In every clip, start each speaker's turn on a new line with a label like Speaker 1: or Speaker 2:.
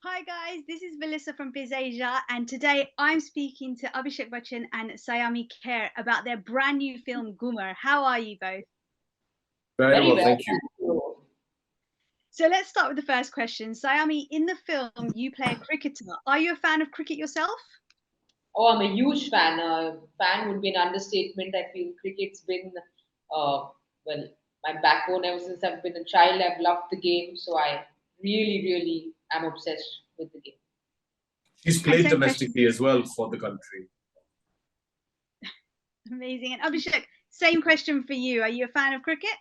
Speaker 1: Hi guys, this is Vallisa from BizAsia, and today I'm speaking to Abhishek Bachchan and Saiyami Kher about their brand new film Ghoomer. How are you both?
Speaker 2: Very
Speaker 3: Very
Speaker 2: well,
Speaker 3: well,
Speaker 2: thank you.
Speaker 3: thank you.
Speaker 1: So let's start with the first question. Sayami, in the film you play a cricketer. Are you a fan of cricket yourself?
Speaker 3: Oh, I'm a huge fan. Fan would be an understatement. I feel cricket's been, well, my backbone ever since I've been a child. I've loved the game, so I really am obsessed with the game.
Speaker 2: She's
Speaker 1: And
Speaker 2: played
Speaker 1: same question,
Speaker 2: domestically as well for the country.
Speaker 1: amazing. And Abhishek, same question for you. Are you a fan of cricket?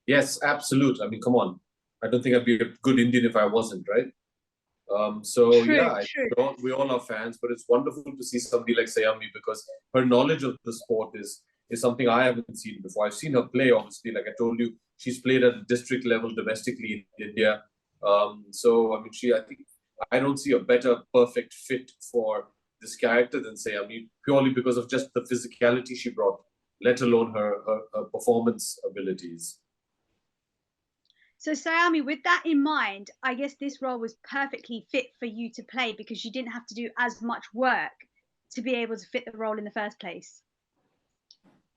Speaker 2: Yes, absolute. I mean, come on. I don't think I'd be a good Indian if I wasn't, right? So
Speaker 1: True,
Speaker 2: yeah,
Speaker 1: true.
Speaker 2: we all are fans, but it's wonderful to see somebody like Sayami because her knowledge of the sport is something I haven't seen before. I've seen her play, obviously, like I told you, she's played at the district level domestically in India. So I mean, I don't see a better perfect fit for this character than Sayami purely because of just the physicality she brought, let alone her performance abilities.
Speaker 1: So Sayami, with that in mind, I guess this role was perfectly fit for you to play because you didn't have to do as much work to be able to fit the role in the first place.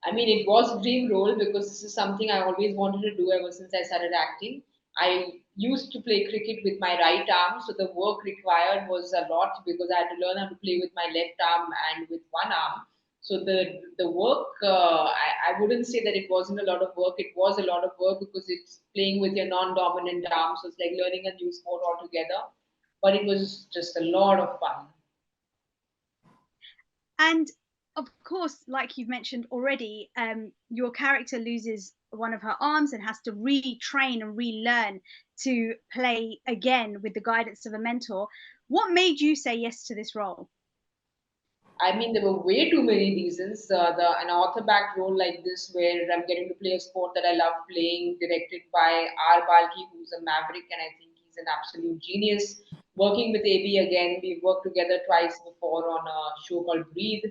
Speaker 3: I mean, it was a dream role because this is something I always wanted to do ever since I started acting. I used to play cricket with my right arm, so the work required was a lot because I had to learn how to play with my left arm and with one arm. So the work, I wouldn't say that it wasn't a lot of work. It was a lot of work because it's playing with your non-dominant arm, so it's like learning a new sport altogether. But it was just a lot of fun.
Speaker 1: And of course, like you've mentioned already, your character loses one of her arms and has to retrain and relearn to play again with the guidance of a mentor. What made you say yes to this role?
Speaker 3: I mean, there were way too many reasons. An author-backed role like this, where I'm getting to play a sport that I love playing, directed by R. Balki, who's a maverick, and I think he's an absolute genius. Working with AB again, we've worked together twice before on a show called Breathe.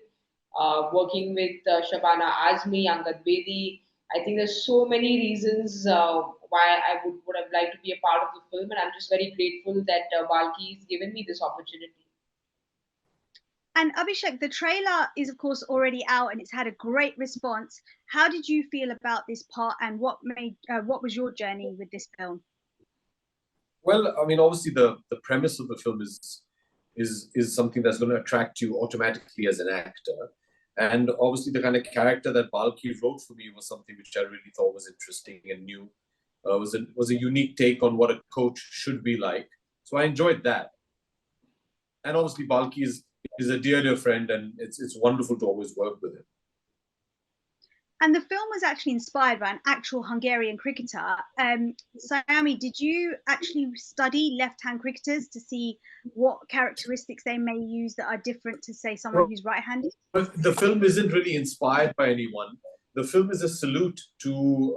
Speaker 3: Working with Shabana Azmi, Angad Bedi. I think there's so many reasons why I would have liked to be a part of the film, and I'm just very grateful that Balki has given me this opportunity.
Speaker 1: And Abhishek, the trailer is of course already out and it's had a great response. How did you feel about this part, and what was your journey with this film?
Speaker 2: Well, I mean, obviously the premise of the film is something that's going to attract you automatically as an actor. And obviously the kind of character that Balki wrote for me was something which I really thought was interesting and new. Was a unique take on what a coach should be like. So I enjoyed that. And obviously Balki is a dear friend, and it's wonderful to always work with him.
Speaker 1: And the film was actually inspired by an actual Hungarian cricketer. Sayami, did you actually study left-hand cricketers to see what characteristics they may use that are different to, say, someone who's right-handed?
Speaker 2: Well, the film isn't really inspired by anyone. The film is a salute to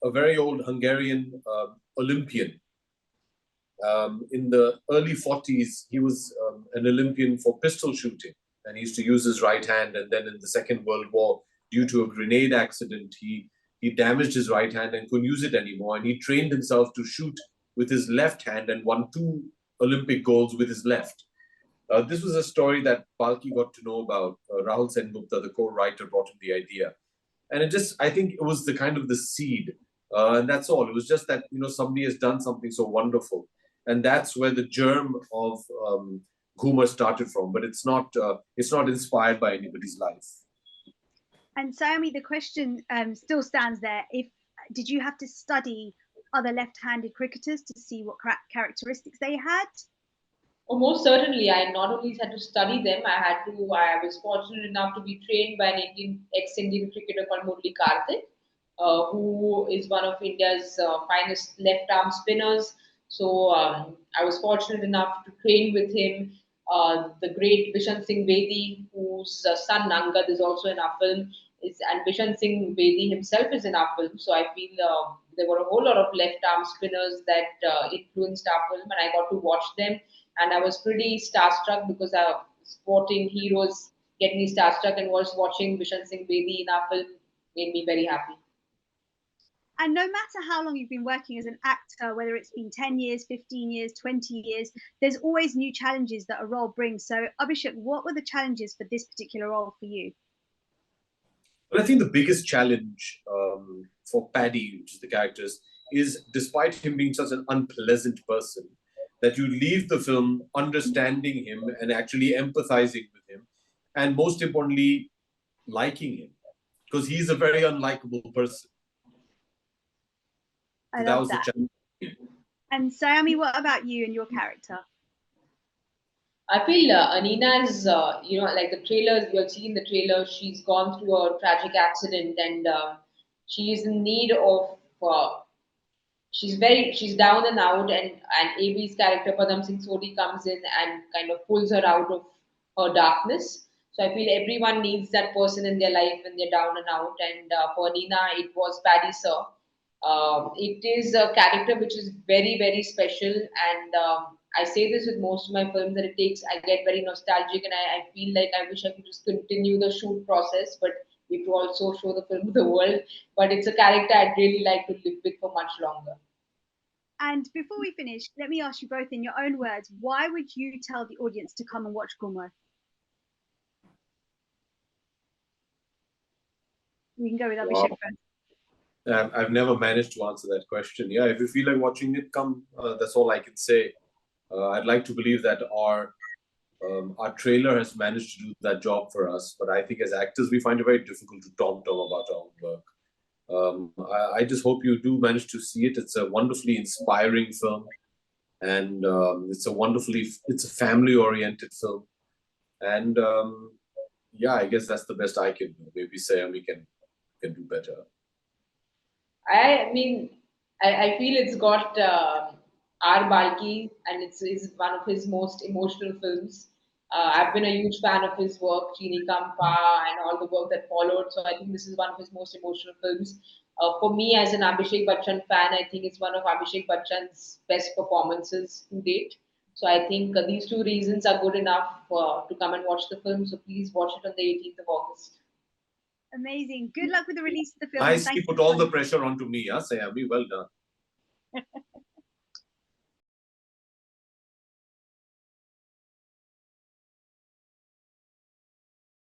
Speaker 2: a very old Hungarian Olympian. In the early 40s, he was an Olympian for pistol shooting, and he used to use his right hand. And then in the Second World War, due to a grenade accident, he damaged his right hand and couldn't use it anymore. And he trained himself to shoot with his left hand and won 2 Olympic golds with his left. This was a story that Balki got to know about. Rahul Sengupta, the co-writer, brought him the idea. And I think it was the kind of the seed. And that's all. It was just that, somebody has done something so wonderful. And that's where the germ of Ghoomer started from. But it's not inspired by anybody's life.
Speaker 1: And Sayami, the question still stands there. Did you have to study other left-handed cricketers to see what characteristics they had?
Speaker 3: Oh, most certainly. I not only had to study them, I was fortunate enough to be trained by an ex-Indian cricketer called Murli Karthik, who is one of India's finest left-arm spinners. So I was fortunate enough to train with him. The great Bishan Singh Bedi, whose son Angad is also in our film, and Bishan Singh Bedi himself is in our film. So I feel there were a whole lot of left-arm spinners that influenced our film, and I got to watch them, and I was pretty starstruck because sporting heroes get me starstruck, and was watching Bishan Singh Bedi in our film made me very happy.
Speaker 1: And no matter how long you've been working as an actor, whether it's been 10 years, 15 years, 20 years, there's always new challenges that a role brings. So, Abhishek, what were the challenges for this particular role for you?
Speaker 2: Well, I think the biggest challenge for Paddy, which is the character, is despite him being such an unpleasant person, that you leave the film understanding him and actually empathizing with him, and most importantly, liking him, because he's a very unlikable person.
Speaker 1: I
Speaker 2: So that
Speaker 1: love
Speaker 2: was
Speaker 1: that.
Speaker 2: the challenge.
Speaker 1: And Saiyami, what about you and your character?
Speaker 3: I feel Anina's, like the trailers, you'll see in the trailer, she's gone through a tragic accident and she is in need of, she's down and out, and AB's character, Padam Singh Sodhi, comes in and kind of pulls her out of her darkness. So I feel everyone needs that person in their life when they're down and out. And for Anina, it was Paddy Sir. It is a character which is very, very special, and I say this with most of my films that I get very nostalgic, and I feel like I wish I could just continue the shoot process, but we have to also show the film to the world. But it's a character I'd really like to live with for much longer.
Speaker 1: And before we finish, let me ask you both in your own words, why would you tell the audience to come and watch Ghoomer? We can go with Abhishek first.
Speaker 2: I've never managed to answer that question. Yeah, if you feel like watching it, come. That's all I can say. I'd like to believe that our trailer has managed to do that job for us, but I think as actors we find it very difficult to tom-tom about our own work. I just hope you do manage to see it. It's a wonderfully inspiring film, and it's a family-oriented film, and yeah, I guess that's the best I can do. Maybe Saiyami can do better.
Speaker 3: I mean, I feel it's got R. Balki, and it's one of his most emotional films. I've been a huge fan of his work, Chini Kampa, and all the work that followed. So I think this is one of his most emotional films. For me, as an Abhishek Bachchan fan, I think it's one of Abhishek Bachchan's best performances to date. So I think these two reasons are good enough to come and watch the film. So please watch it on the 18th of August.
Speaker 1: Amazing. Good luck with the release of the film.
Speaker 2: Nice, he put all the pressure onto me, Saiyami. Well done.